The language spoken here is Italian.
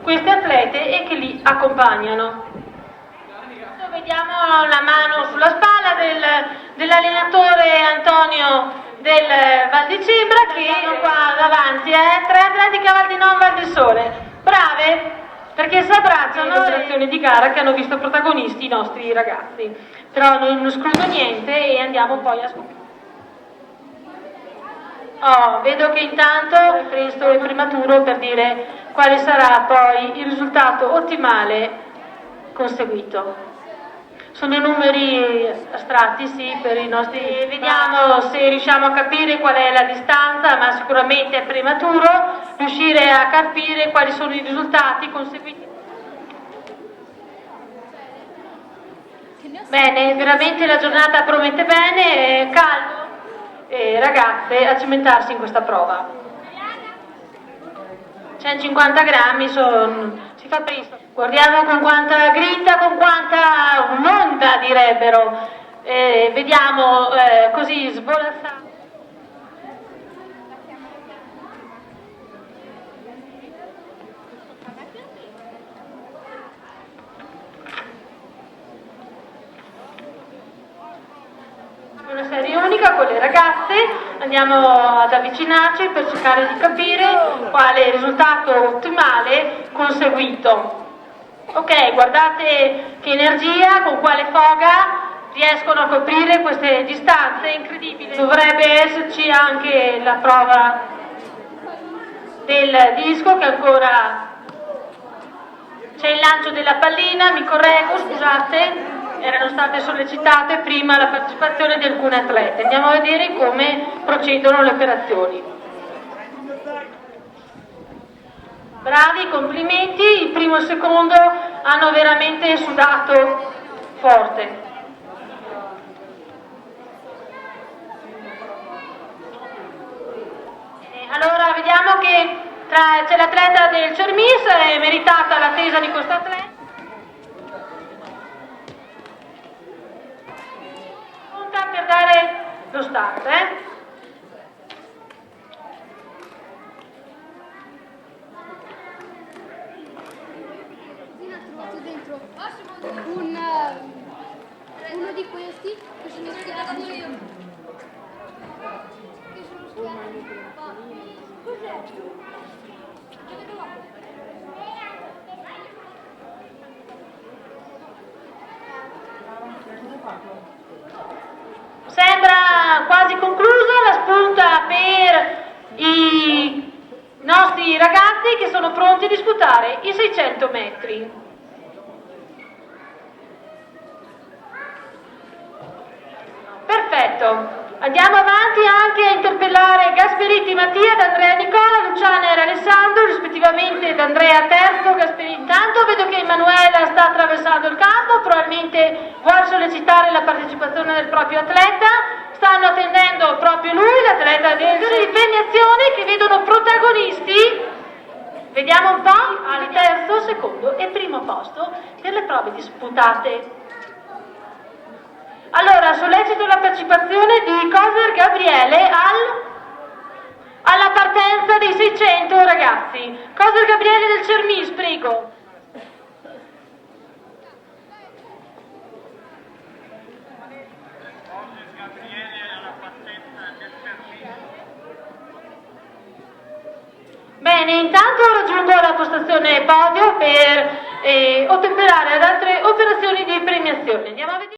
queste atlete e che li accompagnano. Vediamo la mano sulla spalla dell'allenatore Antonio del Val di Cibra, che sono qua davanti, 3 atletiche a Val di Non, Val di Sole, brave, perché si abbracciano le operazioni di gara che hanno visto protagonisti i nostri ragazzi. Però non escludo niente e andiamo poi a scoprire. Vedo che intanto presto è prematuro per dire quale sarà poi il risultato ottimale conseguito. Sono numeri astratti, sì, per i nostri... Vediamo se riusciamo a capire qual è la distanza, ma sicuramente è prematuro riuscire a capire quali sono i risultati conseguiti. Bene, veramente la giornata promette bene, è caldo, e ragazze a cimentarsi in questa prova. 150 grammi si fa presto. Guardiamo con quanta grinta, con quanta monta direbbero. Vediamo così svolazzare. Una serie unica con le ragazze, andiamo ad avvicinarci per cercare di capire quale è il risultato ottimale conseguito. Ok, guardate che energia, con quale foga riescono a coprire queste distanze incredibili. Dovrebbe esserci anche la prova del disco, che ancora c'è il lancio della pallina, mi correggo, scusate. Erano state sollecitate prima la partecipazione di alcune atlete. Andiamo a vedere come procedono le operazioni. Bravi, complimenti, il primo e il secondo hanno veramente sudato forte. Allora vediamo che c'è l'atleta del Cermis, è meritata l'attesa di questo atleta. Per dare lo start, trovato dentro uno di questi che sono schiacciati. Che sono schiacciati. Cos'è? Dove trovato? Sembra quasi conclusa la spunta per i nostri ragazzi che sono pronti a disputare i 600 metri. Perfetto. Andiamo avanti anche a interpellare Gasperetti Mattia, Andrea Nicola, Luciana e Alessandro, rispettivamente Andrea Terzo, Gasperetti. Intanto vedo che Emanuela sta attraversando il campo, probabilmente vuole sollecitare la partecipazione del proprio atleta. Stanno attendendo proprio lui, l'atleta delle premiazioni, che vedono protagonisti. Vediamo un po' al terzo, secondo e primo posto per le prove disputate. Allora, sollecito la partecipazione di Coser Gabriele alla partenza dei 600 ragazzi. Coser Gabriele del Cermis, prego. Bene, intanto raggiungo la postazione podio per ottemperare ad altre operazioni di premiazione. Andiamo a vedere.